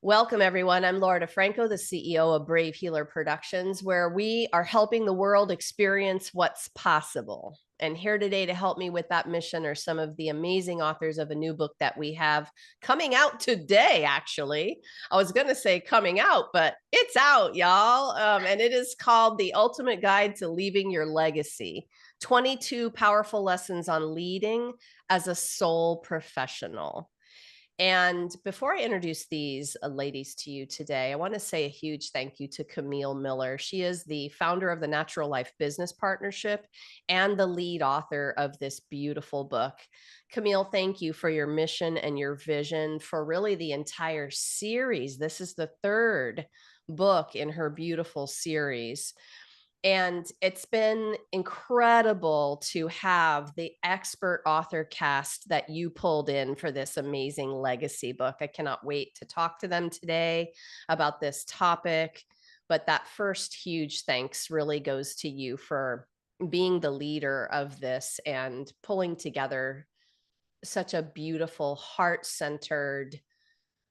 Welcome, everyone. I'm Laura DeFranco, the CEO of Brave Healer Productions, where we are helping the world experience what's possible. And here today to help me with that mission are some of the amazing authors of a new book that we have coming out today, actually. I was going to say coming out, but it's out, y'all. And it is called The Ultimate Guide to Leaving Your Legacy, 22 Powerful Lessons on Leading as a Soul Professional. And before I introduce these ladies to you today, I want to say a huge thank you to Camille Miller. She is the founder of the Natural Life Business Partnership and the lead author of this beautiful book. Camille, thank you for your mission and your vision for really the entire series. This is the third book in her beautiful series. And it's been incredible to have the expert author cast that you pulled in for this amazing legacy book. I cannot wait to talk to them today about this topic. But that first huge thanks really goes to you for being the leader of this and pulling together such a beautiful, heart-centered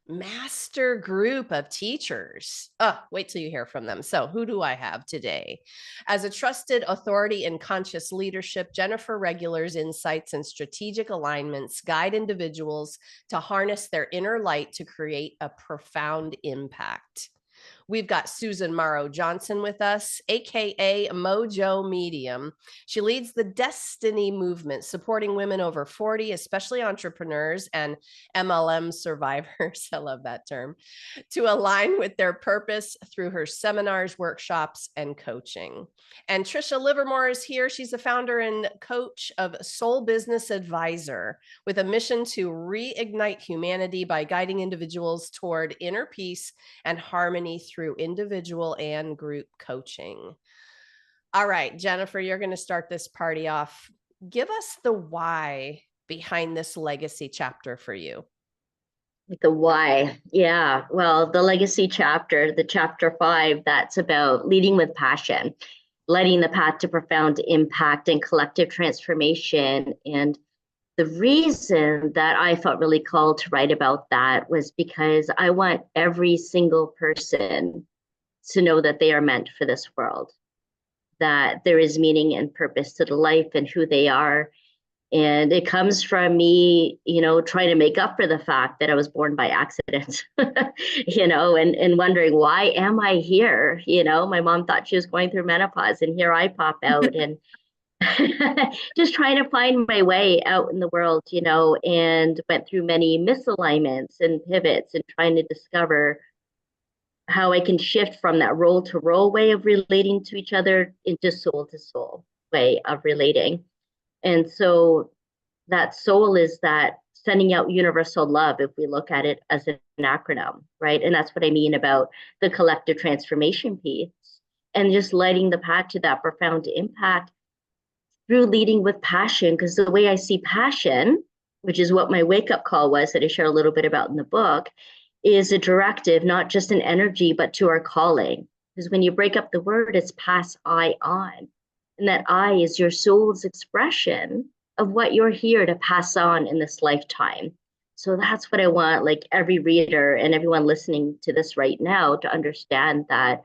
master group of teachers. Wait till you hear from them. So who do I have today? As a trusted authority in conscious leadership, Jennifer Regular's insights and strategic alignments guide individuals to harness their inner light to create a profound impact. We've got Susan Morrow-Johnson with us, aka MoJo Medium. She leads the Destiny movement, supporting women over 40, especially entrepreneurs and MLM survivors. I love that term, to align with their purpose through her seminars, workshops, and coaching. And Trisha Livermore is here. She's the founder and coach of Soul Business Advisor, with a mission to reignite humanity by guiding individuals toward inner peace and harmony through individual and group coaching. All right, Jennifer, you're going to start this party off. Give us the why behind this legacy chapter for you. The why. Yeah. Well, the legacy chapter, the chapter 5, that's about leading with passion, lighting the path to profound impact and collective transformation. And the reason that I felt really called to write about that was because I want every single person to know that they are meant for this world, that there is meaning and purpose to the life and who they are. And it comes from me, trying to make up for the fact that I was born by accident, and wondering, why am I here? My mom thought she was going through menopause, and here I pop out and just trying to find my way out in the world, and went through many misalignments and pivots and trying to discover how I can shift from that role to role way of relating to each other into soul to soul way of relating. And so that soul is that sending out universal love, if we look at it as an acronym, right? And that's what I mean about the collective transformation piece and just lighting the path to that profound impact through leading with passion. Because the way I see passion, which is what my wake-up call was that I share a little bit about in the book, is a directive, not just an energy, but to our calling. Because when you break up the word, it's pass I on. And that I is your soul's expression of what you're here to pass on in this lifetime. So that's what I want, like every reader and everyone listening to this right now, to understand that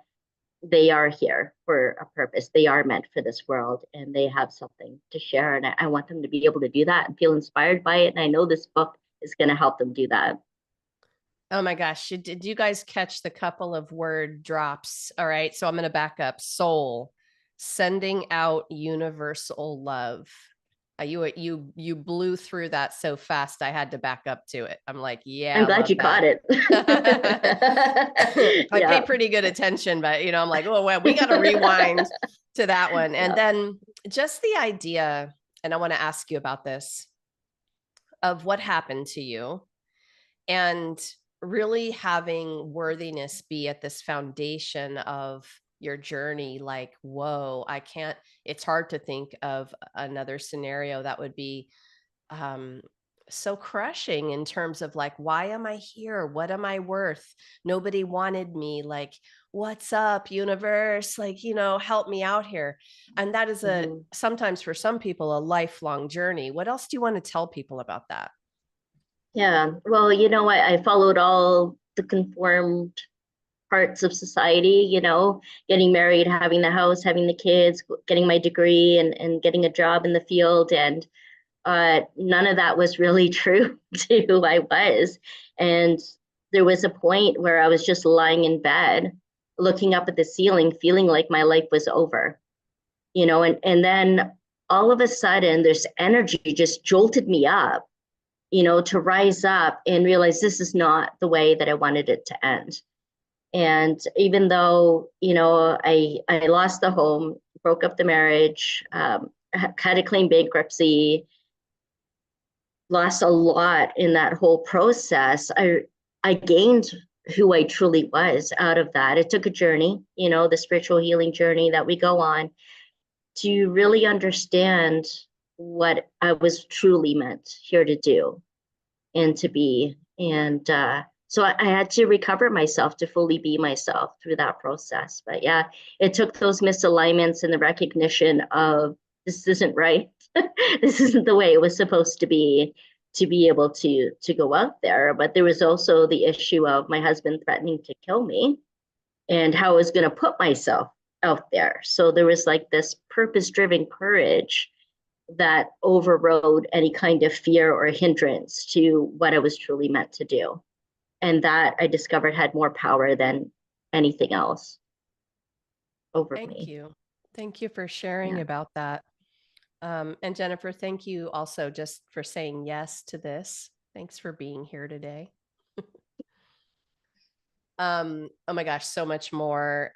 they are here for a purpose. They are meant for this world and they have something to share. And I want them to be able to do that and feel inspired by it. And I know this book is going to help them do that. Oh my gosh. Did you guys catch the couple of word drops? All right. So I'm going to back up. Soul, sending out universal love. You blew through that so fast. I had to back up to it. I'm like, yeah, I'm glad you caught it. I pay pretty good attention, but I'm like, oh, well, we got to rewind to that one. And then just the idea, and I want to ask you about this, of what happened to you and really having worthiness be at this foundation of your journey. Like, whoa, it's hard to think of another scenario that would be so crushing in terms of like, why am I here? What am I worth? Nobody wanted me. Like, what's up, universe? Like, help me out here. And that is sometimes for some people, a lifelong journey. What else do you want to tell people about that? Yeah, well, I followed all the conformed parts of society, you know, getting married, having the house, having the kids, getting my degree and getting a job in the field. And none of that was really true to who I was. And there was a point where I was just lying in bed, looking up at the ceiling, feeling like my life was over, you know, and then all of a sudden this energy just jolted me up, you know, to rise up and realize this is not the way that I wanted it to end. And even though, you know, I lost the home, broke up the marriage, had to claim bankruptcy, lost a lot in that whole process, I gained who I truly was out of that. It took a journey, you know, the spiritual healing journey that we go on to really understand what I was truly meant here to do and to be. And so I had to recover myself to fully be myself through that process. But yeah, it took those misalignments and the recognition of this isn't right. This isn't the way it was supposed to be able to go out there. But there was also the issue of my husband threatening to kill me and how I was going to put myself out there. So there was like this purpose-driven courage that overrode any kind of fear or hindrance to what I was truly meant to do. And that I discovered had more power than anything else over me. Thank you. Thank you for sharing Yeah. about that. And Jennifer, thank you also just for saying yes to this. Thanks for being here today. Oh my gosh, so much more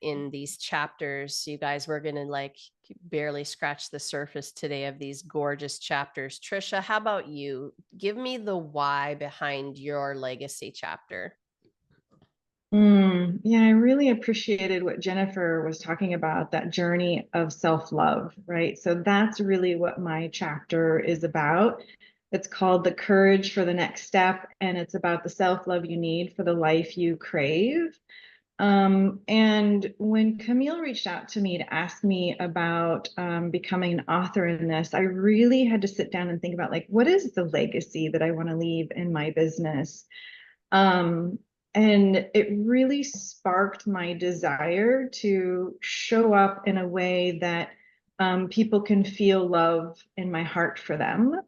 in these chapters. You guys, we're gonna like barely scratch the surface today of these gorgeous chapters. Trisha, how about you? Give me the why behind your legacy chapter. Yeah, I really appreciated what Jennifer was talking about, that journey of self-love, right? So that's really what my chapter is about. It's called The Courage for the Next Step, and it's about the self-love you need for the life you crave. And when Camille reached out to me to ask me about becoming an author in this, I really had to sit down and think about, like, what is the legacy that I want to leave in my business? And it really sparked my desire to show up in a way that people can feel love in my heart for them.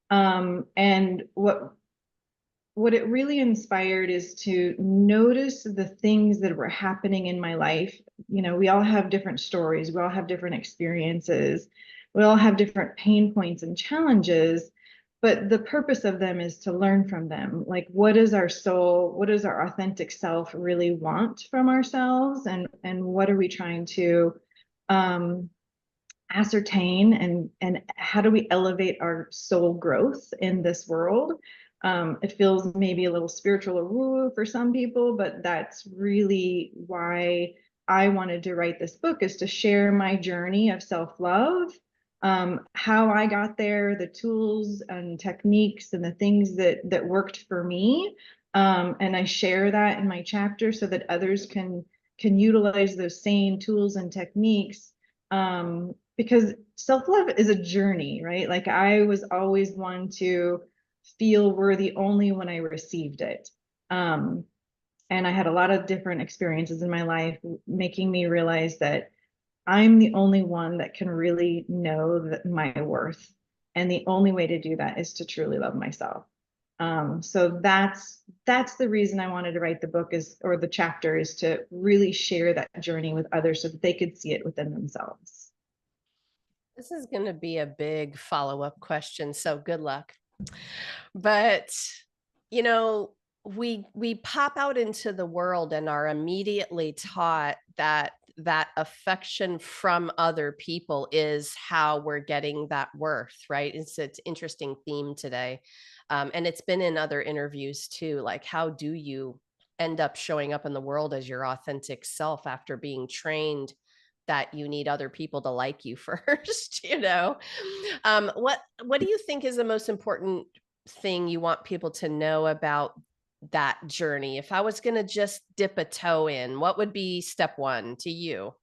And what it really inspired is to notice the things that were happening in my life. You know, we all have different stories, we all have different experiences, we all have different pain points and challenges. But the purpose of them is to learn from them. Like, what does our soul, what does our authentic self really want from ourselves? And what are we trying to ascertain? And how do we elevate our soul growth in this world? It feels maybe a little spiritual or woo for some people, but that's really why I wanted to write this book, is to share my journey of self-love, how I got there, the tools and techniques and the things that worked for me. And I share that in my chapter so that others can utilize those same tools and techniques. Because self-love is a journey, right? Like, I was always one to feel worthy only when I received it. And I had a lot of different experiences in my life making me realize that I'm the only one that can really know my worth. And the only way to do that is to truly love myself. So that's the reason I wanted to write the book, or the chapter, is to really share that journey with others so that they could see it within themselves. This is going to be a big follow-up question, so good luck. But, you know, we pop out into the world and are immediately taught that affection from other people is how we're getting that worth, right? It's an interesting theme today. And it's been in other interviews too. Like, how do you end up showing up in the world as your authentic self after being trained that you need other people to like you first? You know, what do you think is the most important thing you want people to know about that journey? If I was going to just dip a toe in, what would be step one to you?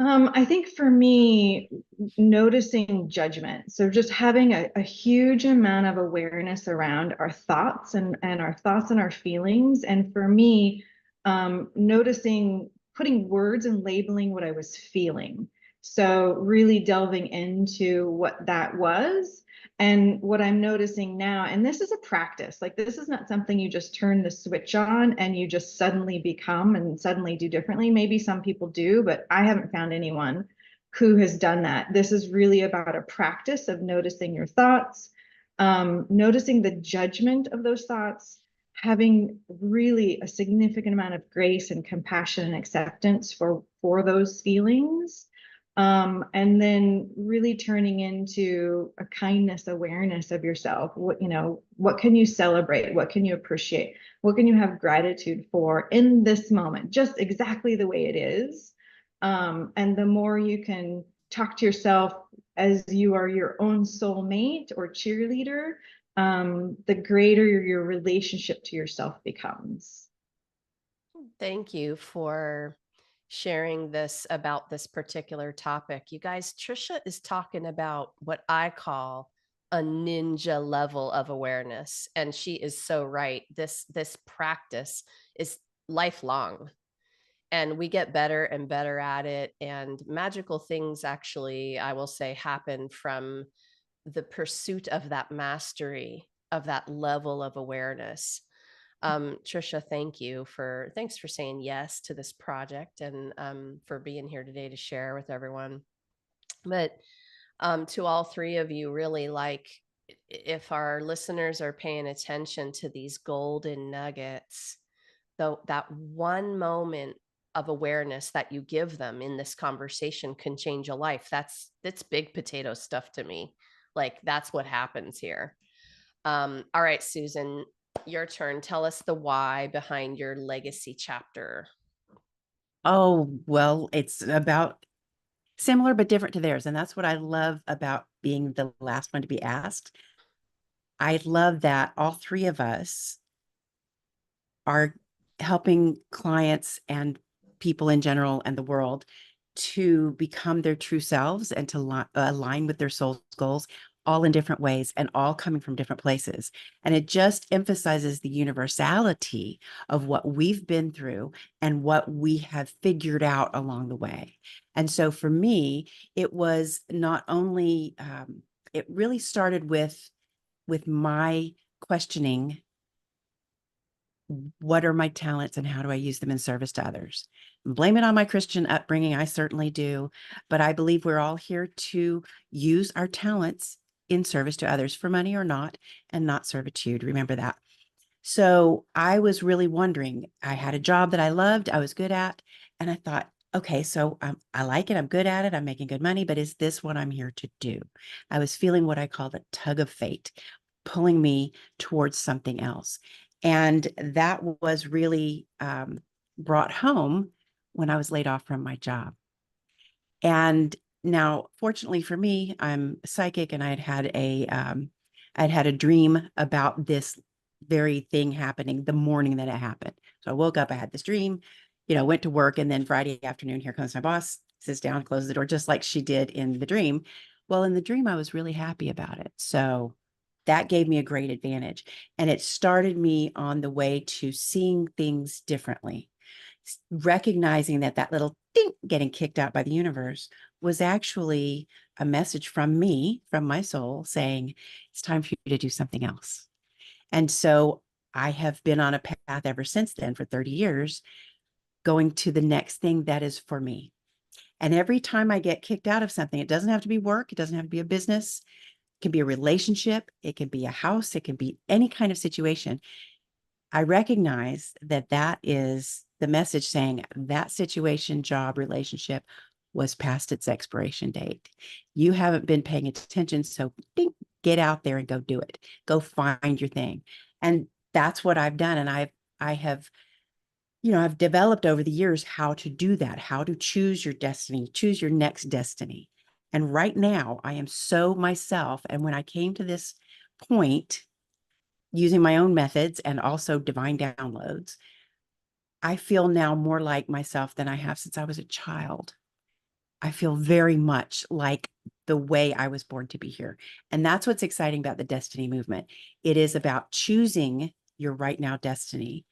I think for me, noticing judgment. So just having a huge amount of awareness around our thoughts and our thoughts and our feelings. And for me, noticing, putting words and labeling what I was feeling. So really delving into what that was. And what I'm noticing now, and this is a practice, like this is not something you just turn the switch on and you just suddenly become and suddenly do differently. Maybe some people do, but I haven't found anyone who has done that. This is really about a practice of noticing your thoughts, noticing the judgment of those thoughts, having really a significant amount of grace and compassion and acceptance for those feelings, and then really turning into a kindness awareness of yourself. What can you celebrate? What can you appreciate? What can you have gratitude for in this moment, just exactly the way it is? And the more you can talk to yourself as you are your own soulmate or cheerleader, the greater your relationship to yourself becomes. Thank you for sharing this about this particular topic. You guys, Trisha is talking about what I call a ninja level of awareness, and she is so right. This practice is lifelong, and we get better and better at it, and magical things actually, I will say, happen from the pursuit of that mastery of that level of awareness. Trisha, thanks for saying yes to this project, and for being here today to share with everyone. But to all three of you, really, like, if our listeners are paying attention to these golden nuggets, though, that one moment of awareness that you give them in this conversation can change a life. That's big potato stuff to me. Like, that's what happens here. All right, Susan, your turn. Tell us the why behind your legacy chapter. Oh, well, it's about similar but different to theirs. And that's what I love about being the last one to be asked. I love that all three of us are helping clients and people in general and the world to become their true selves and to align with their soul's goals, all in different ways and all coming from different places. And it just emphasizes the universality of what we've been through and what we have figured out along the way. And so for me, it was not only, it really started with my questioning, what are my talents and how do I use them in service to others? Blame it on my Christian upbringing. I certainly do. But I believe we're all here to use our talents in service to others, for money or not, and not servitude. Remember that. So I was really wondering, I had a job that I loved, I was good at, and I thought, okay, so I like it, I'm good at it, I'm making good money, but is this what I'm here to do? I was feeling what I call the tug of fate, pulling me towards something else. And that was really brought home when I was laid off from my job. And now, fortunately for me, I'm psychic, and I'd had a dream about this very thing happening the morning that it happened. So I woke up, I had this dream, went to work, and then Friday afternoon, here comes my boss, sits down, closes the door, just like she did in the dream. Well, in the dream, I was really happy about it. So that gave me a great advantage. And it started me on the way to seeing things differently, recognizing that little ding getting kicked out by the universe was actually a message from me, from my soul, saying, it's time for you to do something else. And so I have been on a path ever since then for 30 years, going to the next thing that is for me. And every time I get kicked out of something, it doesn't have to be work. It doesn't have to be a business. It can be a relationship. It can be a house. It can be any kind of situation. I recognize that is the message saying that situation, job, relationship was past its expiration date. You haven't been paying attention, so get out there and go do it. Go find your thing. And that's what I've done. And I have, I've developed over the years how to do that, how to choose your destiny, choose your next destiny. And right now I am so myself. And when I came to this point, using my own methods and also divine downloads, I feel now more like myself than I have since I was a child. I feel very much like the way I was born to be here. And that's what's exciting about the Destiny movement. It is about choosing your right now destiny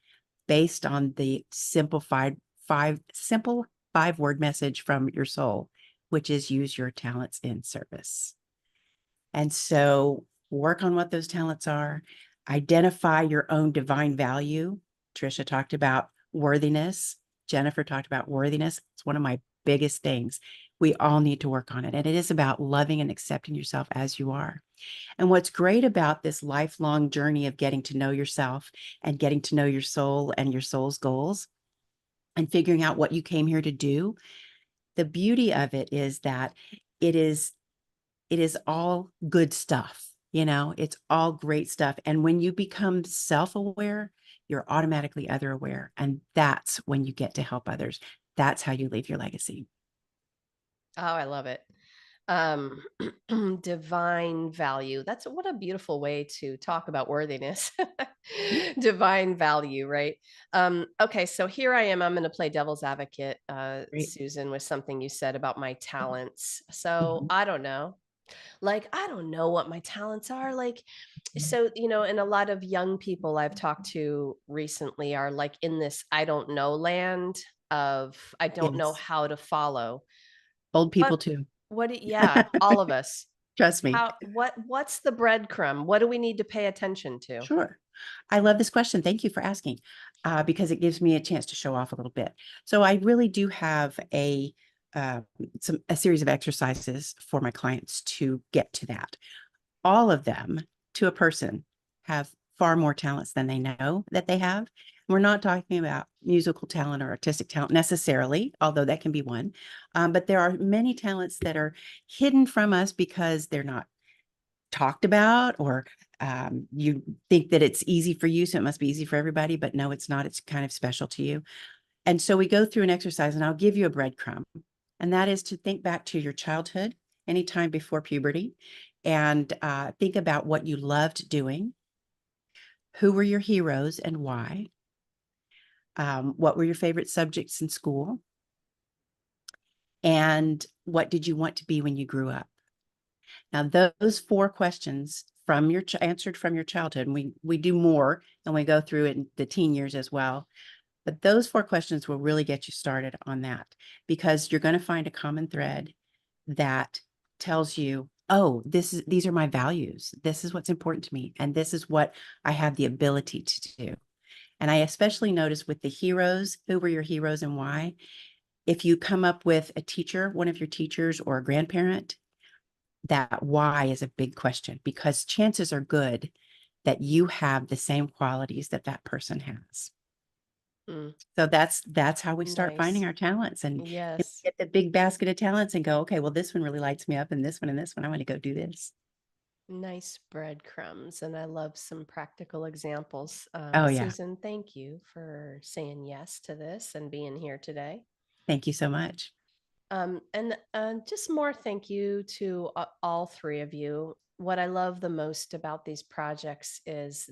based on the simple 5-word message from your soul, which is use your talents in service. And so work on what those talents are, identify your own divine value. Trisha talked about worthiness. Jennifer talked about worthiness. It's one of my biggest things. We all need to work on it. And it is about loving and accepting yourself as you are. And what's great about this lifelong journey of getting to know yourself and getting to know your soul and your soul's goals and figuring out what you came here to do, the beauty of it is that it is all good stuff. It's all great stuff. And when you become self-aware, you're automatically other aware. And that's when you get to help others. That's how you leave your legacy. Oh, I love it. Um, divine value. That's what a beautiful way to talk about worthiness. Divine value, right? Okay, so here I am. I'm going to play devil's advocate, Great. Susan, with something you said about my talents. So Mhm. I don't know. I don't know what my talents are. So, and a lot of young people I've talked to recently are like in this I don't know land of I don't know Yes. how to follow. Old What people too. yeah, all of us. Trust me. What's the breadcrumb? What do we need to pay attention to? Sure. I love this question. Thank you for asking, because it gives me a chance to show off a little bit. So I really do have a series of exercises for my clients to get to that. All of them, to a person, have far more talents than they know that they have. We're not talking about musical talent or artistic talent necessarily, although that can be one. But there are many talents that are hidden from us because they're not talked about, or you think that it's easy for you, so it must be easy for everybody, but no, it's not. It's kind of special to you. And so we go through an exercise, and I'll give you a breadcrumb, and that is to think back to your childhood, anytime before puberty, and think about what you loved doing. Who were your heroes and why? What were your favorite subjects in school? And what did you want to be when you grew up? Now, those 4 questions from your answered from your childhood, and we do more, and we go through it in the teen years as well. But those 4 questions will really get you started on that, because you're going to find a common thread that tells you, oh, these are my values. This is what's important to me, and this is what I have the ability to do. And I especially notice with the heroes, who were your heroes and why? If you come up with a teacher, one of your teachers or a grandparent, that why is a big question, because chances are good that you have the same qualities that that person has. Mm, So that's how we start finding nice. our talents, and Yes. get the big basket of talents and go, okay, well, this one really lights me up, and this one and this one, I want to go do this. Nice breadcrumbs. And I love some practical examples. Oh yeah. Susan, thank you for saying yes to this and being here today. Thank you so much. And just more thank you to all 3 of you. What I love the most about these projects is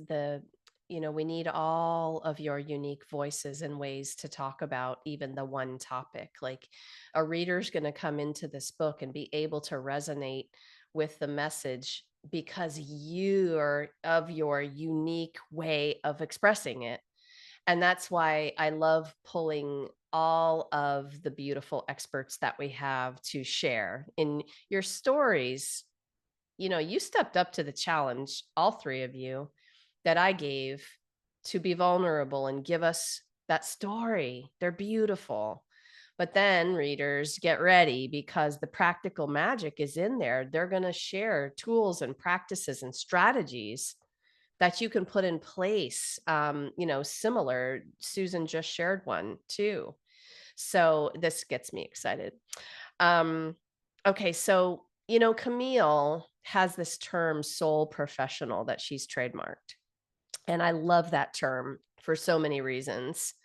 we need all of your unique voices and ways to talk about even the one topic. Like a reader's going to come into this book and be able to resonate with the message because you are of your unique way of expressing it. And that's why I love pulling all of the beautiful experts that we have to share in your stories. You stepped up to the challenge, all 3 of you, that I gave to be vulnerable and give us that story. They're beautiful. But then, readers, get ready, because the practical magic is in there. They're going to share tools and practices and strategies that you can put in place. Similar, Susan just shared one too. So this gets me excited. Okay, so Camille has this term soul professional that she's trademarked. And I love that term for so many reasons.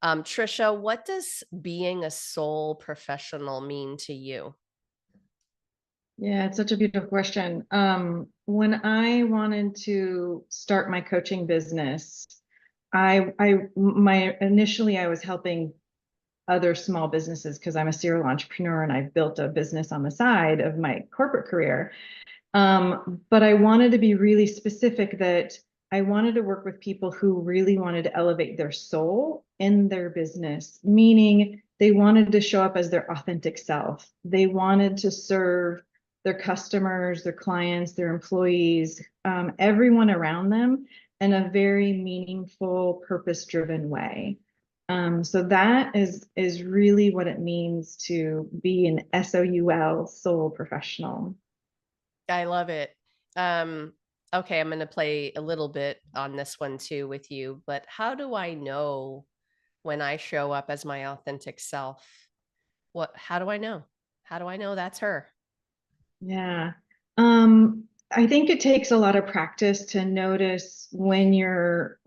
Trisha, what does being a soul professional mean to you? Yeah, it's such a beautiful question. When I wanted to start my coaching business, initially I was helping other small businesses because I'm a serial entrepreneur and I've built a business on the side of my corporate career. But I wanted to be really specific that I wanted to work with people who really wanted to elevate their soul in their business, meaning they wanted to show up as their authentic self. They wanted to serve their customers, their clients, their employees, everyone around them in a very meaningful, purpose-driven way. So that is really what it means to be an SOUL, soul professional. I love it. Okay, I'm going to play a little bit on this one too with you, but how do I know when I show up as my authentic self? How do I know? How do I know that's her? Yeah. I think it takes a lot of practice to notice when you're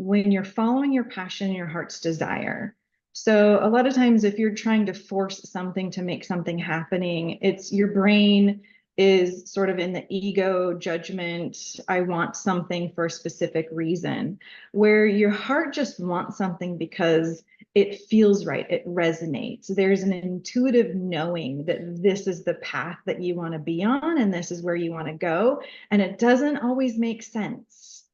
following your passion, your heart's desire. So a lot of times if you're trying to force something to make something happening, it's your brain is sort of in the ego judgment. I want something for a specific reason, where your heart just wants something because it feels right. It resonates. There's an intuitive knowing that this is the path that you want to be on and this is where you want to go. And it doesn't always make sense.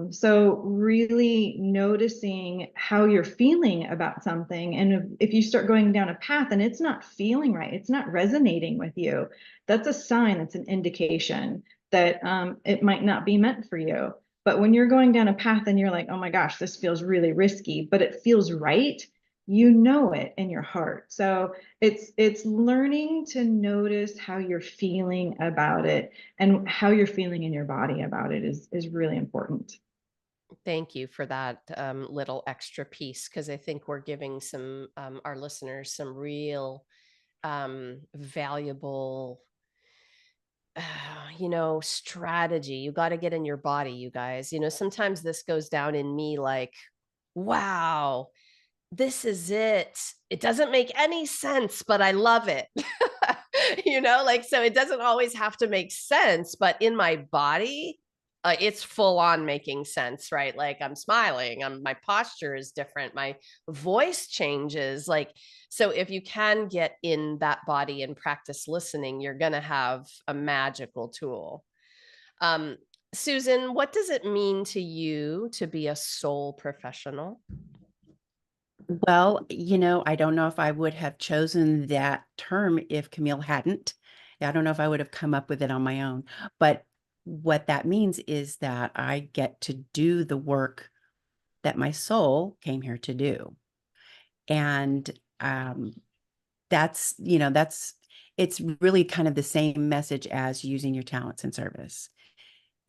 So really noticing how you're feeling about something. And if you start going down a path and it's not feeling right, it's not resonating with you, that's a sign, it's an indication that it might not be meant for you. But when you're going down a path and you're like, oh my gosh, this feels really risky, but it feels right, you know it in your heart. So it's learning to notice how you're feeling about it and how you're feeling in your body about it is really important. Thank you for that little extra piece, because I think we're giving some our listeners some real valuable strategy. You got to get in your body, you guys. Sometimes this goes down in me like, wow, this is it. It doesn't make any sense, but I love it. So it doesn't always have to make sense, but in my body, it's full on making sense, right? Like I'm smiling, my posture is different, my voice changes. So if you can get in that body and practice listening, you're going to have a magical tool. Um, Susan, what does it mean to you to be a soul professional? Well, I don't know if I would have chosen that term if Camille hadn't. I don't know if I would have come up with it on my own. But what that means is that I get to do the work that my soul came here to do. And that's it's really kind of the same message as using your talents in service.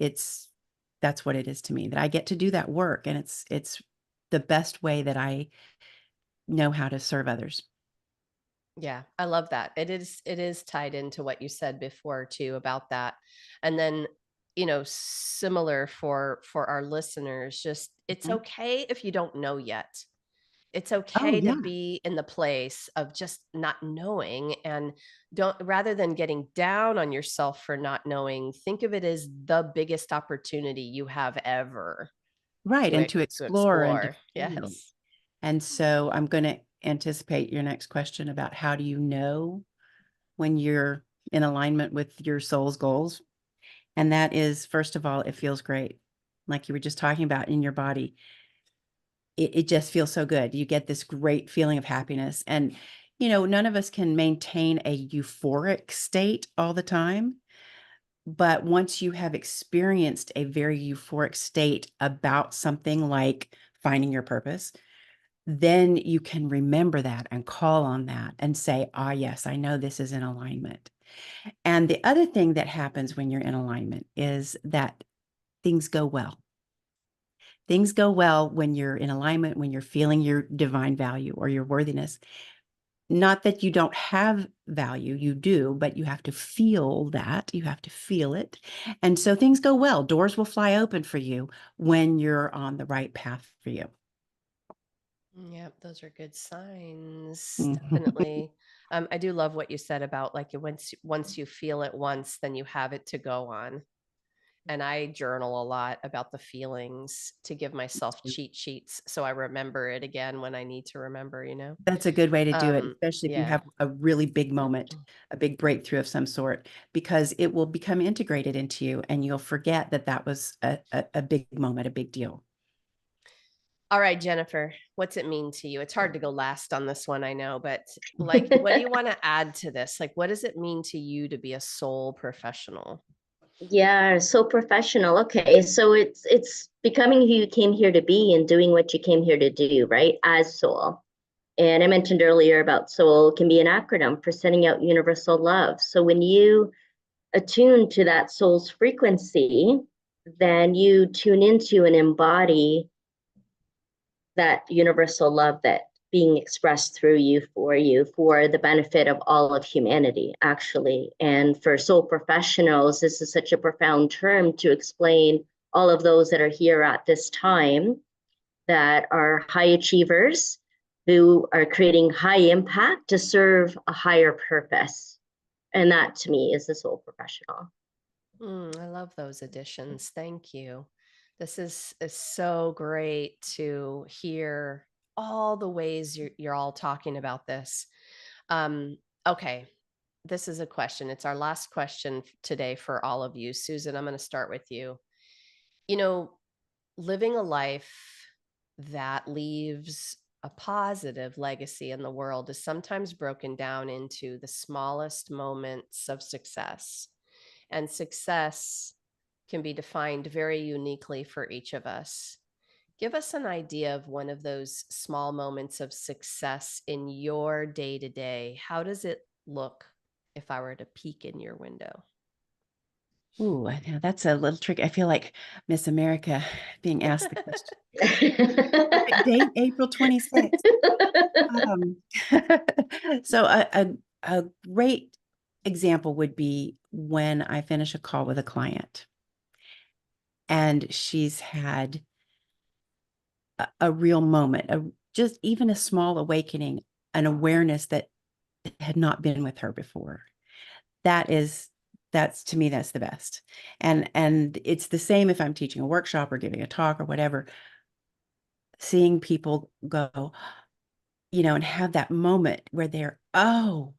That's what it is to me, that I get to do that work, and it's the best way that I know how to serve others. Yeah, I love that. It is tied into what you said before too about that. And then, similar for our listeners, just it's Mhm. okay if you don't know yet. It's Oh, okay to yeah. be in the place of just not knowing, and don't, rather than getting down on yourself for not knowing, think of it as the biggest opportunity you have ever Right. to And to to explore and to explore. feel. Yes. And so I'm going to anticipate your next question about how do you know when you're in alignment with your soul's goals? And that is, first of all, it feels great. Like you were just talking about in your body. It just feels so good. You get this great feeling of happiness. And, none of us can maintain a euphoric state all the time. But once you have experienced a very euphoric state about something like finding your purpose, then you can remember that and call on that and say, ah, yes, I know this is in alignment. And the other thing that happens when you're in alignment is that things go well. Things go well when you're in alignment, when you're feeling your divine value or your worthiness. Not that you don't have value, you do, but you have to feel that. You have to feel it. And so things go well. Doors will fly open for you when you're on the right path for you. Yep, those are good signs. Mhm. Definitely. I do love what you said about like once you feel it once, then you have it to go on. And I journal a lot about the feelings to give myself cheat sheets so I remember it again when I need to remember, you know? That's a good way to do it, especially if you Yeah. have a really big moment, a big breakthrough of some sort, because it will become integrated into you and you'll forget that that was a big moment, a big deal. All right, Jennifer, what's it mean to you? It's hard to go last on this one, I know, but like, what do you want to add to this? Like, what does it mean to you to be a soul professional? Yeah, so professional. Okay, so it's becoming who you came here to be and doing what you came here to do, right? As soul. And I mentioned earlier about soul can be an acronym for sending out universal love. So when you attune to that soul's frequency, then you tune into and embody that universal love that being expressed through you, for the benefit of all of humanity, actually. And for soul professionals, this is such a profound term to explain all of those that are here at this time that are high achievers who are creating high impact to serve a higher purpose. And that to me is the soul professional. I love those additions. Thank you. This is so great to hear all the ways you're all talking about this. Okay, this is a question. It's our last question today for all of you. Susan, I'm going to start with you. You know, living a life that leaves a positive legacy in the world is sometimes broken down into the smallest moments of success. And success can be defined very uniquely for each of us. Give us an idea of one of those small moments of success in your day to day. How does it look if I were to peek in your window? Ooh, I know that's a little tricky. I feel like Miss America being asked the question. Date, April 26th. So a great example would be when I finish a call with a client and she's had a real moment, just even a small awakening, an awareness that had not been with her before. That's to me, that's the best. And it's the same if I'm teaching a workshop or giving a talk or whatever, seeing people go, and have that moment where they're, oh,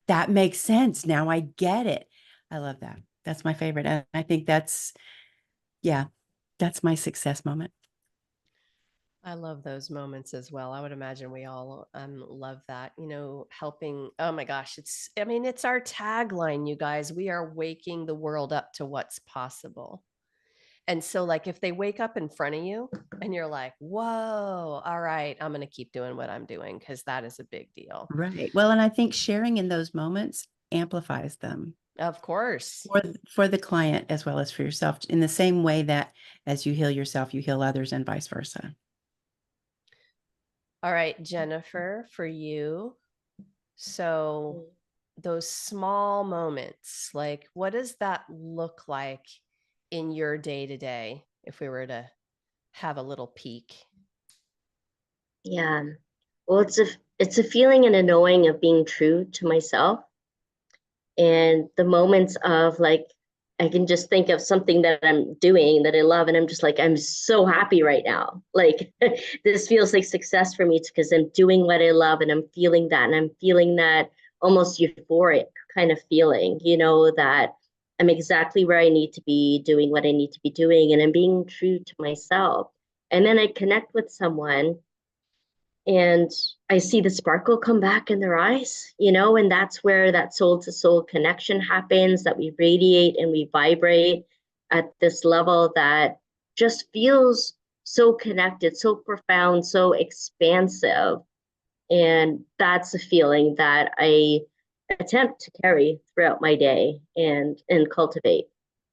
that makes sense. Now I get it. I love that. That's my favorite. And I think that's my success moment. I love those moments as well. I would imagine we all love that, helping. Oh my gosh, it's our tagline, you guys. We are waking the world up to what's possible. And so like if they wake up in front of you and you're like, whoa, all right, I'm going to keep doing what I'm doing because that is a big deal. Right. Well, and I think sharing in those moments amplifies them. Of course. For the client as well as for yourself, in the same way that as you heal yourself, you heal others and vice versa. All right, Jennifer, for you. So those small moments, like what does that look like in your day to day if we were to have a little peek? Yeah. Well, it's a feeling and a knowing of being true to myself. And the moments of like, I can just think of something that I'm doing that I love, and I'm just like, I'm so happy right now. Like, this feels like success for me because I'm doing what I love and I'm feeling that. And I'm feeling that almost euphoric kind of feeling, that I'm exactly where I need to be, doing what I need to be doing, and I'm being true to myself. And then I connect with someone and I see the sparkle come back in their eyes, and that's where that soul to soul connection happens, that we radiate and we vibrate at this level that just feels so connected, so profound, so expansive. And that's a feeling that I attempt to carry throughout my day and cultivate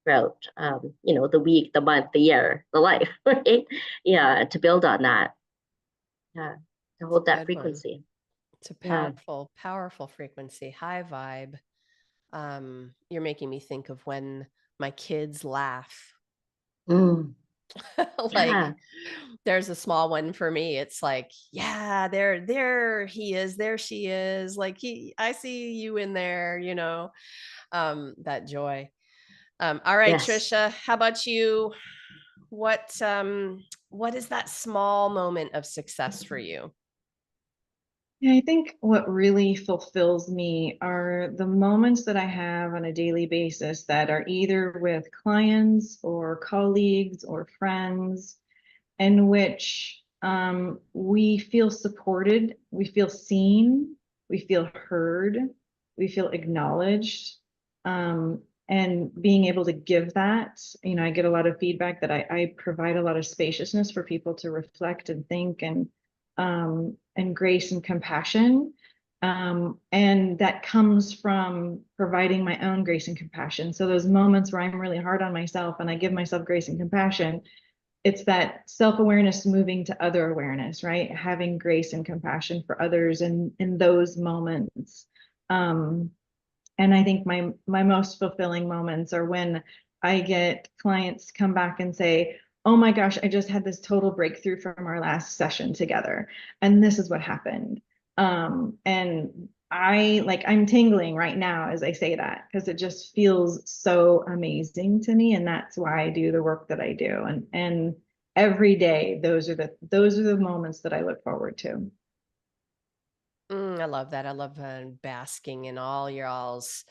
throughout, the week, the month, the year, the life, right? Yeah, to build on that. Yeah. To hold that frequency. It's a powerful, powerful frequency, high vibe. You're making me think of when my kids laugh. Like there's a small one for me. It's like, yeah, there he is, there she is. Like I see you in there, that joy. All right, Yes. Trisha, how about you? What is that small moment of success for you? Yeah, I think what really fulfills me are the moments that I have on a daily basis that are either with clients or colleagues or friends, in which we feel supported, we feel seen, we feel heard, we feel acknowledged. And being able to give that, I get a lot of feedback that I provide a lot of spaciousness for people to reflect and think, and grace and compassion. And that comes from providing my own grace and compassion. So those moments where I'm really hard on myself and I give myself grace and compassion, it's that self-awareness moving to other awareness, right? Having grace and compassion for others in those moments. And I think my most fulfilling moments are when I get clients come back and say, oh my gosh, I just had this total breakthrough from our last session together. And this is what happened. And I'm tingling right now as I say that, because it just feels so amazing to me. And that's why I do the work that I do. And every day, those are the moments that I look forward to. I love that. I love basking in all y'all's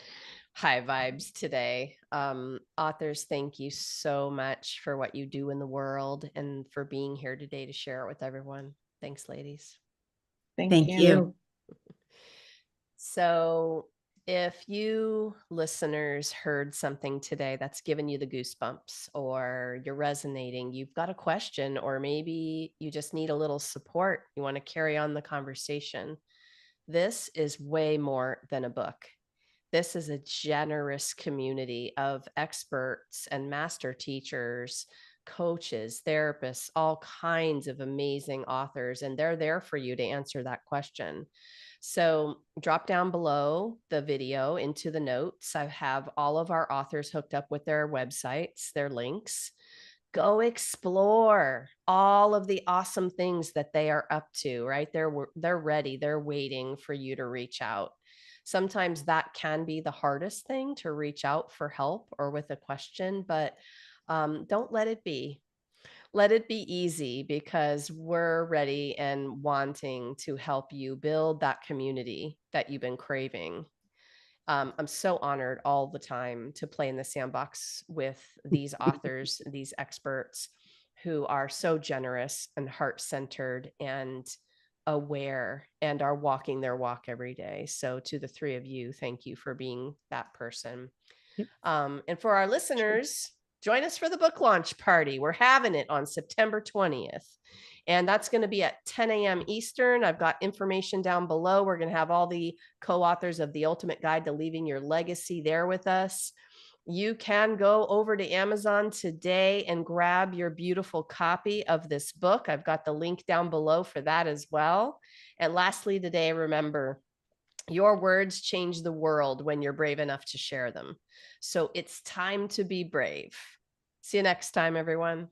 high vibes today. Authors, thank you so much for what you do in the world and for being here today to share it with everyone. Thanks, ladies. Thank you. So if you listeners heard something today that's given you the goosebumps, or you're resonating, you've got a question, or maybe you just need a little support, you want to carry on the conversation, this is way more than a book. This is a generous community of experts and master teachers, coaches, therapists, all kinds of amazing authors, and they're there for you to answer that question. So drop down below the video into the notes. I have all of our authors hooked up with their websites, their links. Go explore all of the awesome things that they are up to, right? They're ready. They're waiting for you to reach out. Sometimes that can be the hardest thing, to reach out for help or with a question, but don't let it be. Let it be easy, because we're ready and wanting to help you build that community that you've been craving. I'm so honored all the time to play in the sandbox with these authors, these experts who are so generous and heart-centered and aware and are walking their walk every day. So to the three of you, thank you for being that person. Yep. And for our listeners, join us for the book launch party. We're having it on September 20th. And that's going to be at 10 a.m. Eastern. I've got information down below. We're going to have all the co-authors of The Ultimate Guide to Leaving Your Legacy there with us. You can go over to Amazon today and grab your beautiful copy of this book. I've got the link down below for that as well. And lastly, today, remember, your words change the world when you're brave enough to share them. So it's time to be brave. See you next time, everyone.